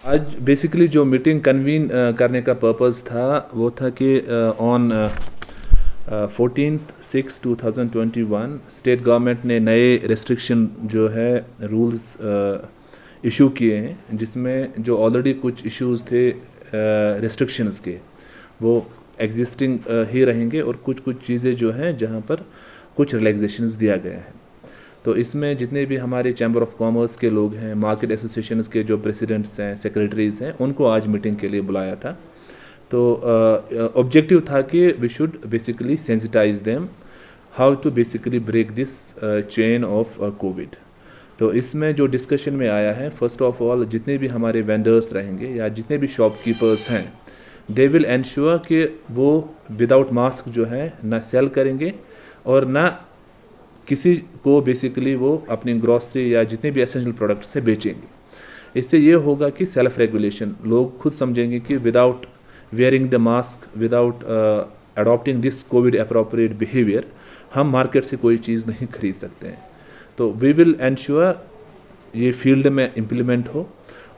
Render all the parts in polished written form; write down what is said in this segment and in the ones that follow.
आज बेसिकली जो meeting convene करने का पर्पस था वो था कि ऑन 14/6/2021 स्टेट गवर्नमेंट ने नए रेस्ट्रिक्शन जो है रूल्स इशू किए हैं, जिसमें जो ऑलरेडी कुछ इश्यूज थे रेस्ट्रिक्शंस के वो एग्जिस्टिंग ही रहेंगे और कुछ कुछ चीज़ें जो हैं जहाँ पर कुछ रिलैक्सेशंस दिया गया है। तो इसमें जितने भी हमारे चैम्बर ऑफ कॉमर्स के लोग हैं, मार्केट एसोसिएशंस के जो प्रेसिडेंट्स हैं, सेक्रेटरीज हैं, उनको आज मीटिंग के लिए बुलाया था। तो ऑब्जेक्टिव था कि we should basically sensitize them how to basically break this chain of covid. तो इसमें जो डिस्कशन में आया है, फर्स्ट ऑफ ऑल जितने भी हमारे वेंडर्स रहेंगे या जितने भी शॉपकीपर्स हैं, दे विल एंश्योर कि वो विदाउट मास्क जो है ना सेल करेंगे और ना किसी को बेसिकली वो अपनी ग्रॉसरी या जितने भी एसेंशियल प्रोडक्ट्स से बेचेंगे। इससे ये होगा कि सेल्फ रेगुलेशन, लोग खुद समझेंगे कि without wearing the mask, without adopting this Covid appropriate behaviour, हम मार्केट से कोई चीज़ नहीं खरीद सकते हैं। तो वी विल एंश्योर ये फील्ड में इम्प्लीमेंट हो।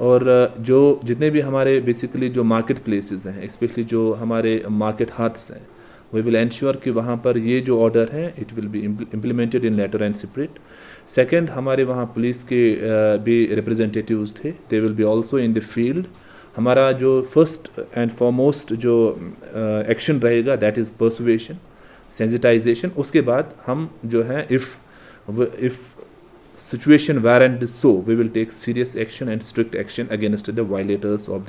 और जो जितने भी हमारे बेसिकली जो मार्केट प्लेसेस हैं, स्पेशली जो हमारे मार्केट हाट्स हैं, वी विल एंश्योर कि वहाँ पर ये जो ऑर्डर है it will be implemented in letter and spirit. Second, हमारे वहाँ पुलिस के भी रिप्रेजेंटेटिव्स थे, they will be also in the field. हमारा जो फर्स्ट एंड फॉरमोस्ट जो एक्शन रहेगा दैट इज़ पर्सुएशन, सेंसिटाइजेशन। उसके बाद हम जो है if situation warrant so we will take serious action and strict action against the violators of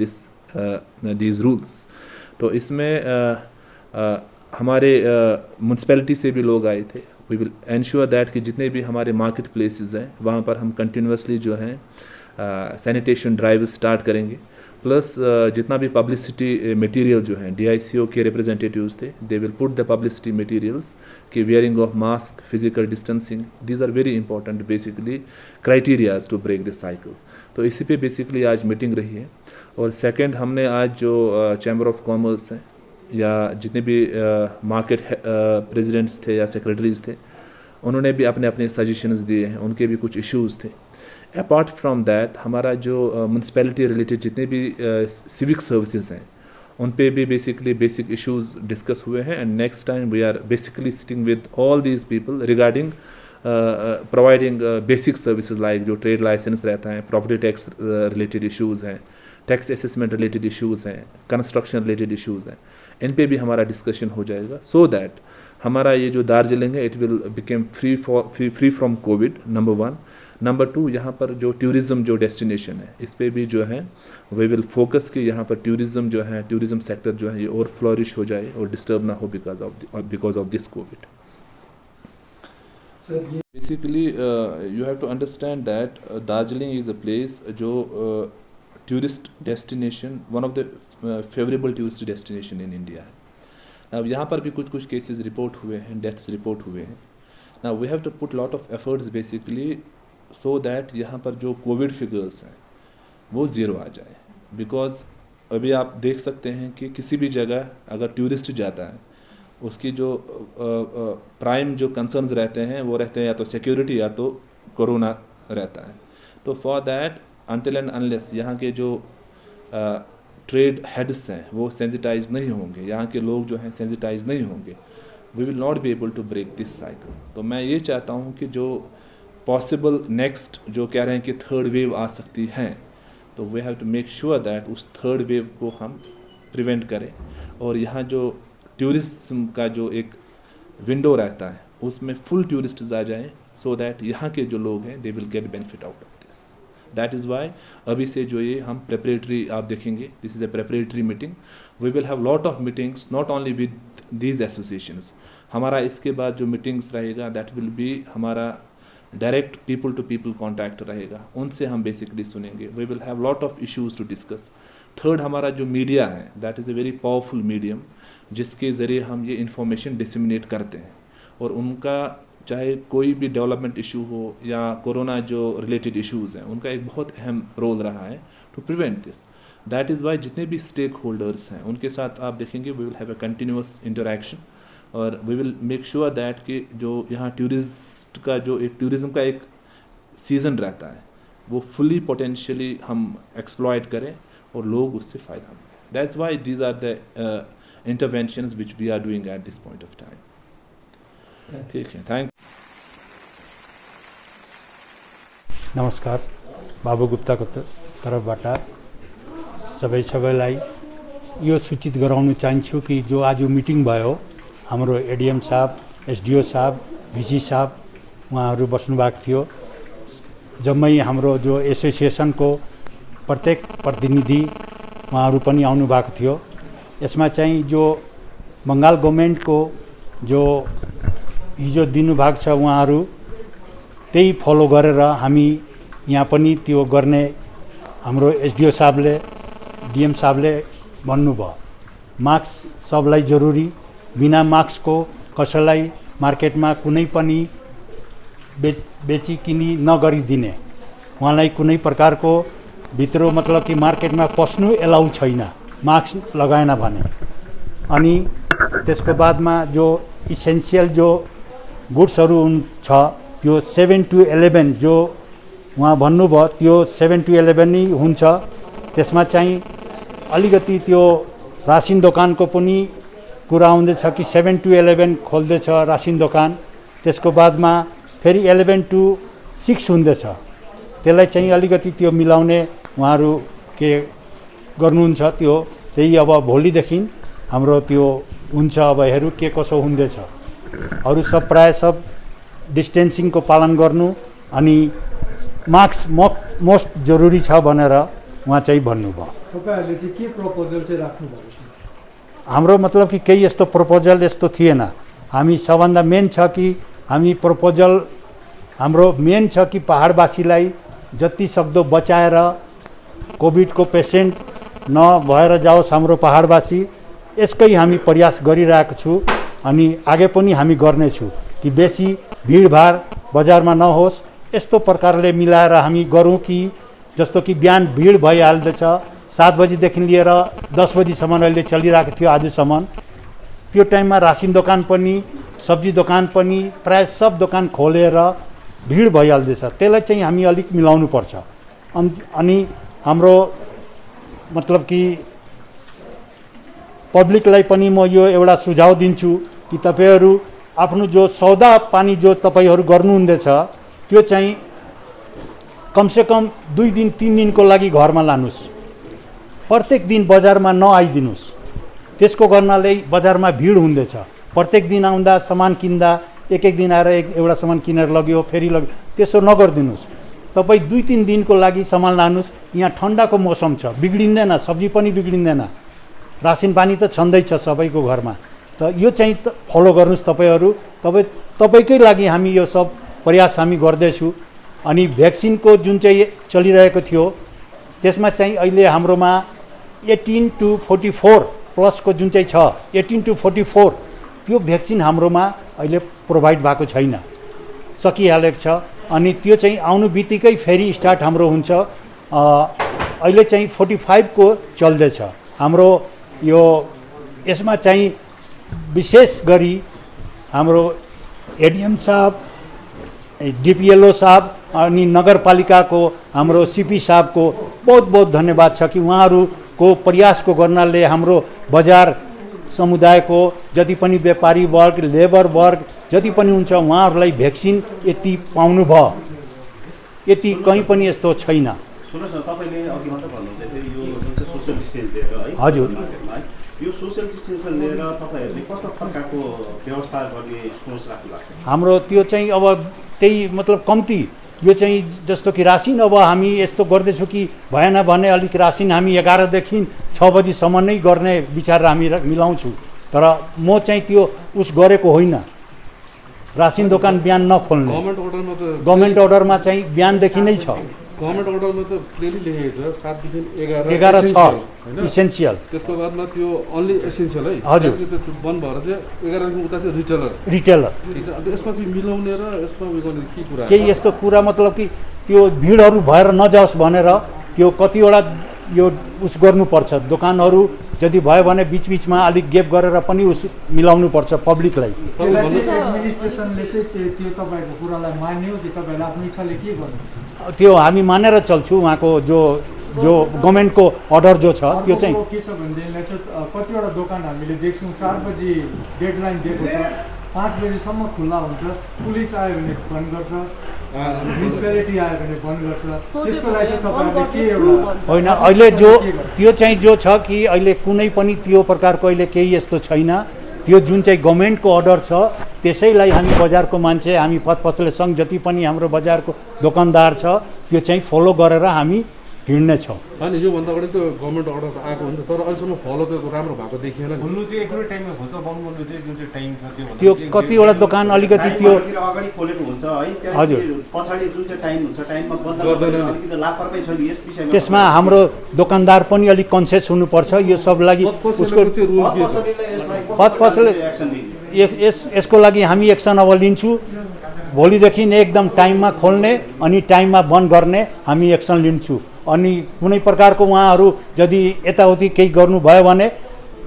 these rules। तो इसमें हमारे म्यूनसिपैलिटी से भी लोग आए थे। वी विल एंश्योर दैट कि जितने भी हमारे मार्केट प्लेसेस हैं वहाँ पर हम कंटिन्यूसली जो हैं सैनिटेशन ड्राइव स्टार्ट करेंगे। प्लस जितना भी पब्लिसिटी मटेरियल जो है, DICO के रिप्रेजेंटेटिव्स थे, they will put the publicity materials कि wearing of mask, physical distancing, these are very important basically criterias to break this cycle. तो इसी पे बेसिकली आज मीटिंग रही है। और सेकंड, हमने आज जो चैम्बर ऑफ कॉमर्स हैं या जितने भी मार्केट प्रेसिडेंट्स थे या सेक्रेटरीज थे, उन्होंने भी अपने अपने सजेशंस दिए हैं, उनके भी कुछ issues the. Apart from that, हमारा जो म्यूनसिपैलिटी रिलेटेड जितने भी सिविक सर्विसेज हैं, उन पे भी बेसिकली बेसिक इश्यूज डिस्कस हुए हैं। And next time we are basically sitting with all these people regarding providing basic services like जो ट्रेड लाइसेंस रहता है, प्रॉपर्टी टैक्स रिलेटेड इश्यूज़ हैं, टैक्स असेसमेंट रिलेटेड इश्यूज़ हैं, कंस्ट्रक्शन रिलेटेड इश्यूज़ हैं। इन पे भी हमारा डिस्कशन हो जाएगा सो दैट हमारा ये जो दार्जिलिंग है it will became free from Covid, number 1। Number 2, यहाँ पर जो टूरिज़्म जो डेस्टिनेशन है, इस पे भी जो है वे विल फोकस कि यहाँ पर टूरिज़्म जो है, टूरिज़्म सेक्टर जो है ये और फ्लोरिश हो जाए और डिस्टर्ब ना हो because of this covid. Basically you have to understand that Darjeeling is a place जो tourist destination, one of the favourable tourist destination in India है। अब यहाँ पर भी कुछ कुछ केसेस रिपोर्ट हुए हैं, डेथ्स रिपोर्ट हुए हैं। Now we have to put lot of efforts basically so that यहाँ पर जो कोविड फिगर्स हैं वो ज़ीरो आ जाए। बिकॉज अभी आप देख सकते हैं कि किसी भी जगह अगर टूरिस्ट जाता है, उसकी जो प्राइम जो कंसर्न्स रहते हैं वो रहते हैं या तो सिक्योरिटी या तो कोरोना रहता है। तो for that until and unless यहाँ के जो ट्रेड हेड्स हैं वो सेंसिटाइज नहीं होंगे, यहाँ के लोग जो हैं सेंसिटाइज नहीं होंगे, we will not be able to break this cycle. तो मैं ये चाहता हूँ कि जो पॉसिबल नेक्स्ट जो कह रहे हैं कि थर्ड वेव आ सकती है, तो we have to make sure that उस थर्ड वेव को हम प्रिवेंट करें। और यहाँ जो टूरिज्म का जो एक विंडो रहता है उसमें फुल टूरिस्ट्स आ जाएं सो दैट यहाँ के जो लोग हैं they will get benefit out of this. That is why अभी से जो ये हम प्रेपरेटरी आप देखेंगे, this is a preparatory meeting. We will have lot of meetings not only with these associations. हमारा इसके बाद जो मीटिंग्स रहेगा दैट विल बी हमारा direct people to people contact रहेगा, उनसे हम बेसिकली सुनेंगे। We will have lot of issues to discuss. Third, हमारा जो मीडिया है that is a very powerful medium, जिसके ज़रिए हम ये इन्फॉर्मेशन डिसमिनेट करते हैं। और उनका चाहे कोई भी डेवलपमेंट इशू हो या कोरोना जो रिलेटेड इश्यूज़ हैं, उनका एक बहुत अहम रोल रहा है to prevent this. That is why जितने भी स्टेक होल्डर्स हैं उनके साथ आप देखेंगे we will have a continuous interaction. और we will make sure that कि जो यहाँ टूरिस्ट का जो एक टूरिज़्म का एक सीज़न रहता है, वो फुली पोटेंशियली हम एक्सप्लॉयट करें और लोग उससे फ़ायदा लें. That's why these are the interventions which we are doing at this point of time. ठीक है, थैंक. नमस्कार, बाबु गुप्ताको तर्फबाट सबैलाई यो सूचित गराउन चाहन्छु कि जो आज मिटिङ भयो, हाम्रो एडीएम साहब, एसडीओ साहब, भिसी साहब उहाँहरू बस्नुभएको थियो. जम्मै हाम्रो जो एसोसिएसनको प्रत्येक प्रतिनिधि उहाँहरू पनि आउनुभएको थियो. यसमा चाहिँ जो बङ्गाल गभर्मेन्टको जो हिजो दिनुभएको छ उहाँहरू त्यही फलो गरेर हामी यहाँ पनि त्यो गर्ने हाम्रो एसडीओ साहबले, डीएम साहबले भन्नुभयो. मास्क सबलाई जरुरी, बिना मास्कको कसैलाई मार्केटमा कुनै पनि बेचिकिनी नगरिदिने, उहाँलाई कुनै प्रकारको भित्र मतलब कि मार्केटमा पस्नु एलाउ छैन मास्क लगाएन भने. अनि त्यसको बादमा जो इसेन्सियल जो गुड्सहरू छ त्यो 7 to 11 जो उहाँ भन्नुभयो त्यो 7 to 11 नै हुन्छ. त्यसमा चाहिँ अलिकति त्यो रासिन दोकानको पनि कुरा आउँदैछ कि 7 to 11 खोल्दैछ रासिन दोकान. त्यसको बादमा फेरि 11 to 6 हुँदैछ. त्यसलाई चाहिँ अलिकति त्यो मिलाउने उहाँहरू के गर्नुहुन्छ त्यो त्यही अब भोलिदेखि हाम्रो त्यो हुन्छ. अब हेरौँ के कसो हुँदैछ. अरू सब प्राय सब डिस्टेन्सिङको पालन गर्नु अनि मास्क मोस्ट जरुरी छ भनेर उहाँ चाहिँ भन्नुभयो. तपाईहरुले चाहिँ के प्रपोजल चाहिँ राख्नु भएको छ? हाम्रो मतलब कि केही यस्तो प्रपोजल यस्तो थिएन. हामी सबभन्दा मेन छ कि हामी प्रपोजल हाम्रो मेन छ कि पहाडवासीलाई जति सक्दो बचाएर कोभिडको पेसेन्ट नभएर जाओस् हाम्रो पहाडवासी. यसकै हामी प्रयास गरिरहेको छु अनि आगे पनि हामी गर्नेछु कि बेसी भिडभाड बजारमा नहोस्. यस्तो प्रकारले मिलाएर हामी गरौँ कि जस्तो कि बिहान भिड भइहाल्दछ 7 बजीदेखि लिएर 10 बजीसम्म अहिले चलिरहेको थियो आजसम्म. त्यो टाइममा रासिन दोकान पनि सब्जी दोकान पनि प्राय सब दोकान खोलेर भिड भइहाल्दैछ. त्यसलाई चाहिँ हामी अलिक मिलाउनु पर्छ. अनि हाम्रो मतलब कि पब्लिकलाई पनि म यो एउटा सुझाव दिन्छु कि तपाईहरु आफ्नो जो सौदा पानी जो तपाईहरु गर्नुहुँदैछ त्यो चाहिँ कमसे कम 2 दिन 3 दिनको लागि घरमा लानुस्. प्रत्येक दिन बजारमा नआइदिनुस्. त्यसको गर्नाले बजारमा भिड हुँदैछ. प्रत्येक दिन आउँदा सामान किन्दा एक दिन आएर एउटा सामान किनेर लग्यो फेरि लग्यो त्यसो नगर्दिनुस्. तपाई 2-3 दिनको लागि सामान लानुस्. यहाँ ठण्डाको मौसम छ, बिग्रिँदैन, सब्जी पनि बिग्रिँदैन, रासिन पानी त छँदै छ सबैको घरमा. त यो चाहिँ फलो गर्नुस् तपाईहरु. तपाईकै लागि हामी यो सब प्रयास हामी गर्दैछौँ. अनि भ्याक्सिनको जुन चाहिँ चलिरहेको थियो त्यसमा चाहिँ अहिले हाम्रोमा 18 to 44 प्लसको जुन चाहिँ छ 18 to 44 त्यो भ्याक्सिन हाम्रोमा अहिले प्रोभाइड भएको छैन, सकिहालेको छ. अनि त्यो चाहिँ आउनु बित्तिकै फेरि स्टार्ट हाम्रो हुन्छ. अहिले चाहिँ 45 को चल्दैछ हाम्रो. यो यसमा चाहिँ विशेष गरी हाम्रो एडीएम साहब, डीपीएलओ साहब अनि नगरपालिकाको हाम्रो सीपी साहबको बहुत बहुत धन्यवाद छ कि उहाँहरूको प्रयासको गर्नाले हाम्रो बजार समुदायको जति पनि व्यापारी वर्ग, लेबर वर्ग जति पनि हुन्छ उहाँहरूलाई भ्याक्सिन यति पाउनु भयो. यति कहीँ पनि यस्तो छैन. सुन्नुहोस् न, तपाईँले अघि मात्र भन्नुहुँदै थियो यो जुन चाहिँ सोसियल डिस्टेन्स लिएर है. हजुर, यो सोसियल डिस्टेन्स लिएर तपाईँहरूले कस्तो प्रकारको व्यवस्था गर्ने सोच राख्नु भएको छ? हाम्रो त्यो चाहिँ अब त्यही मतलब कम्ती यो चाहिँ जस्तो कि रासिन अब हामी यस्तो गर्दैछौँ कि भएन भने अलिक रासिन हामी 11 देखि 6 बजीसम्म नै गर्ने विचार हामी मिलाउँछौँ. तर म चाहिँ त्यो उस गरेको होइन. रासिन दोकान बिहान नखोल्ने गभर्मेन्ट अर्डरमा चाहिँ बिहानदेखि नै छ. गभर्मेन्ट अर्डरमा त क्लियरली लेखेको छ 7 देखि 11 छ इसेन्शियल. त्यसको बादमा त्यो ओन्ली एसेन्शियल है. हजुर, त्यो बन्द भएर चाहिँ 11 देखि उता चाहिँ रिटेलर ठीक छ. अन्त यसमा त्यो मिलाउने र यसमा उयो गर्ने के कुरा? केही यस्तो कुरा मतलब कि त्यो भिडहरू भएर नजाओस् भनेर त्यो कतिवटा यो उस गर्नुपर्छ. दोकानहरू यदि भयो भने बीचबीचमा अलिक ग्याप गरेर पनि उस मिलाउनु पर्छ पब्लिकलाई. एडमिनिस्ट्रेसनले चाहिँ त्यो तपाईको कुरालाई मान्यो कि तपाईहरुले आफ्नो इच्छाले के गर्नु? त्यो हामी मानेर चल्छौँ उहाँको जो गभर्मेन्टको अर्डर जो छ त्यो चाहिँ अर्को के छ भनेदेखिलाई चाहिँ कतिवटा दोकान हामीले देख्छौँ 4 बजी डेडलाइन दिएको छ, 5 बजीसम्म खुल्ला हुन्छ, पुलिस आयो भने बन्द गर्छ, म्युनिसिपालिटी आयो भने बन्द गर्छ। त्यसको लागि चाहिँ तपाईँहरूले के एउटा होइन अहिले जो त्यो चाहिँ जो छ कि अहिले कुनै पनि त्यो प्रकारको अहिले केही यस्तो छैन। त्यो जुन चाहिँ गभर्मेन्टको अर्डर छ त्यसैलाई हामी बजारको मान्छे, हामी पसले सङ्घ जति पनि हाम्रो बजारको दोकानदार छ त्यो चाहिँ फलो गरेर हामी हिँड्नेछौँ। होइन योभन्दा अगाडि त गभर्मेन्ट अर्डर त आएको हुन्छ तर अहिलेसम्म फलो त राम्रो भएको देखिएन। खुल्नु चाहिँ एकै टाइममा हुन्छ, बन्द गर्नु चाहिँ जुन चाहिँ टाइम छ त्यो कतिवटा दोकान अलिकति त्यो अगाडि खोलेको हुन्छ है, हजुर पछाडि जुन चाहिँ टाइम हुन्छ टाइममा बन्द गर्दैन, अलिकति लापरवाही छ नि यस विषयमा। त्यसमा हाम्रो दोकानदार पनि अलिक कन्सियस हुनुपर्छ यो सब लागि। उसको पसले यसको लागि हामी एक्सन अब लिन्छौँ। भोलिदेखि एकदम टाइममा खोल्ने अनि टाइममा बन्द गर्ने हामी एक्सन लिन्छौँ। अनि कुनै प्रकारको उहाँहरू यदि यताउति केही गर्नुभयो भने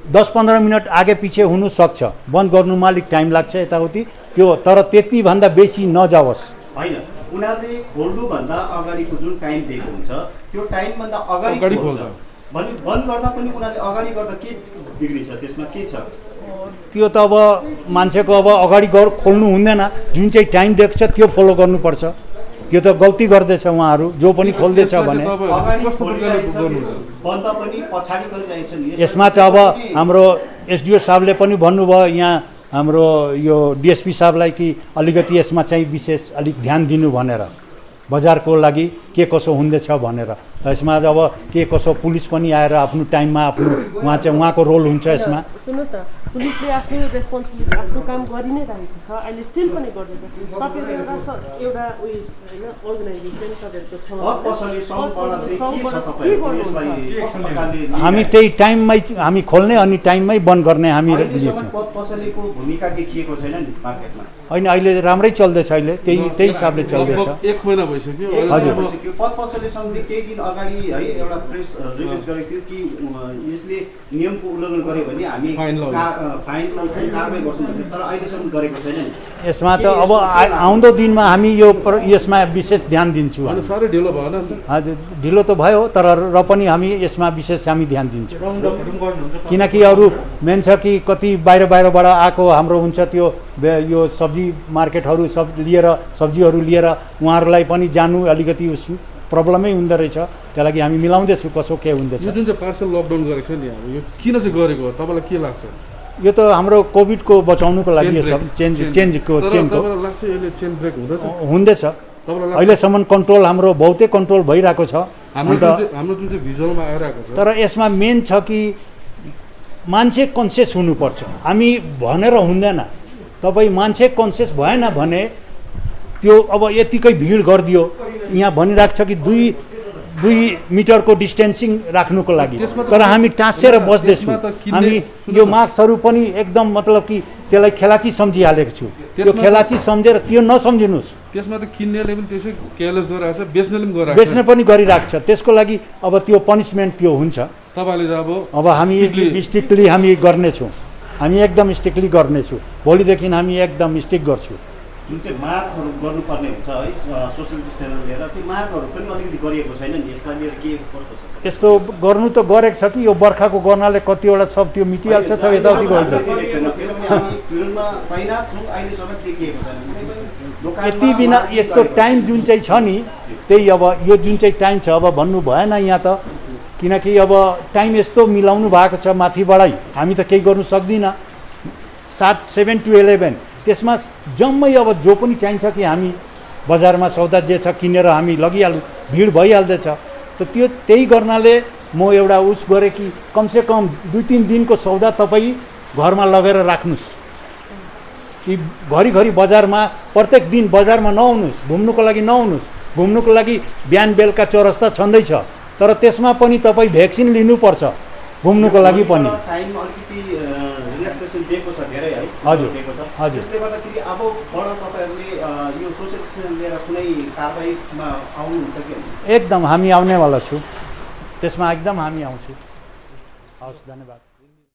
10-15 मिनट आगे पछि हुनसक्छ, बन्द गर्नुमा अलिक टाइम लाग्छ यताउति त्यो, तर त्यतिभन्दा बेसी नजाओस्। होइन उनीहरूले खोल्नुभन्दा अगाडिको जुन टाइम दिएको हुन्छ त्यो टाइमभन्दा अगाडि खोल्छ भने बन्द गर्दा पनि उनीहरूले अगाडि गर्दा के बिग्रिन्छ, त्यसमा के छ? त्यो त अब मान्छेको अब अगाडि खोल्नु हुँदैन, जुन चाहिँ टाइम दिएको छ त्यो फलो गर्नुपर्छ। त्यो त गल्ती गर्दैछ उहाँहरू जो पनि खोल्दैछ भने। यसमा चाहिँ अब हाम्रो एसडिओ साहबले पनि भन्नुभयो यहाँ हाम्रो यो डिएसपी साहबलाई कि अलिकति यसमा चाहिँ विशेष अलिक ध्यान दिनु भनेर, बजारको लागि के कसो हुँदैछ भनेर। त यसमा अब के कसो पुलिस पनि आएर आफ्नो टाइममा आफ्नो उहाँको रोल हुन्छ यसमा। सुन्नुहोस् न, पुलिसले आफ्नो रेस्पोन्सिबिलिटी आफ्नो काम गरि नै रहेको छ, अहिले स्टिल पनि गर्दैछ। तपाईँको एउटा उयस होइन अर्गनाइजेसन तपाईँहरूको हामी त्यही टाइममै हामी खोल्ने अनि टाइममै बन्द गर्ने हामी लिन्छौँ। पसलेको भूमिका देखिएको छैन नि मार्केटमा। होइन अहिले राम्रै चल्दैछ, अहिले त्यही हिसाबले चल्दैछ। 1 महिना भइसक्यो। हजुर पद पसले सङ्घले केही दिन अगाडि है एउटा प्रेस रिलिज गरेको थियो कि यसले नियमको उल्लङ्घन गर्यो भने हामी फाइन लाउँछौँ, कारबाही गर्छौँ भनेर, तर अहिलेसम्म गरेको छैन नि। यसमा त अब आउँदो दिनमा हामी यसमा विशेष ध्यान दिन्छौँ। साह्रै ढिलो भएन नि? हजुर ढिलो त भयो तर र पनि हामी यसमा विशेष हामी ध्यान दिन्छौँ। किनकि अरू मेन छ कि कति बाहिरबाट आएको हाम्रो हुन्छ त्यो यो सब्जी मार्केटहरू सब लिएर सब्जीहरू लिएर उहाँहरूलाई पनि जानु अलिकति उस प्रब्लमै हुँदो रहेछ। त्यही लागि हामी मिलाउँदैछौँ कसो के हुँदैछ। यो जुन चाहिँ पार्सल लकडाउन गरेको छ नि यो किन चाहिँ गरेको हो तपाईँलाई के लाग्छ? यो त हाम्रो कोभिडको बचाउनुको लागि यो सब चेन्जको लाग्छ यसले चेन ब्रेक हुँदैछ। अहिलेसम्म कन्ट्रोल हाम्रो बहुतै कन्ट्रोल भइरहेको छ हाम्रो जुन चाहिँ भिजुअलमा आइरहेको छ। तर यसमा मेन छ कि मान्छे कन्सियस हुनुपर्छ, हामी भनेर हुँदैन। तपाईँ मान्छे कन्सियस भएन भने त्यो अब यतिकै भिड गरिदियो, यहाँ भनिरहेको छ कि 2 मिटरको डिस्टेन्सिङ राख्नुको लागि, तर हामी टाँसेर बस्दैछौँ। हामी यो मास्कहरू पनि एकदम मतलब कि त्यसलाई खेलाची सम्झिहालेको छु। त्यो खेलाची सम्झेर त्यो नसम्झिनुहोस्। त्यसमा त किन्नेले पनि त्यसै केयरलेस गरिरहेको छ, बेच्नेले पनि गरिरहेको छ, बेच्ने पनि गरिरहेको छ। त्यसको लागि अब त्यो पनिसमेन्ट त्यो हुन्छ। तपाईँले अब हामी स्ट्रिक्टली हामी गर्नेछौँ, हामी एकदम स्ट्रिक्टली गर्नेछौँ। भोलिदेखि हामी एकदम स्ट्रिक्ट गर्छौँ। जुन चाहिँ मार्कहरू गर्नुपर्ने हुन्छ है सोसियल डिस्टेन्स लिएर, त्यो मार्कहरू पनि अलिकति गरिएको छैन नि, यसलाई लिएर के कस्तो छ? यस्तो गर्नु त गरेको छ कि यो बर्खाको गर्नाले कतिवटा सब त्यो मिटिहाल्छ त यताउति गन्छ। यति बिना यस्तो टाइम जुन चाहिँ छ नि त्यही अब यो जुन चाहिँ टाइम छ अब भन्नु भएन यहाँ त, किनकि अब टाइम यस्तो मिलाउनु भएको छ माथिबाटै, हामी त केही गर्नु सक्दिनँ। 7 to 11 त्यसमा जम्मै अब जो पनि चाहिन्छ कि हामी बजारमा सौदा जे छ किनेर हामी लगिहालौँ, भिड भइहाल्दैछ। त त्यो त्यही गर्नाले म एउटा उस गरेँ कि कमसेकम 2-3 दिनको सौदा तपाईँ घरमा लगेर राख्नुहोस् कि घरिघरि बजारमा प्रत्येक दिन बजारमा नआउनुहोस्, घुम्नुको लागि नआउनुहोस्। घुम्नुको लागि बिहान बेलुका चौरस्ता छँदैछ, तर त्यसमा पनि तपाईँ भ्याक्सिन लिनुपर्छ घुम्नुको लागि पनि। हजुर हजुर एकदम हामी आउनेवाला छु, त्यसमा एकदम हामी आउँछौँ। हवस्, धन्यवाद।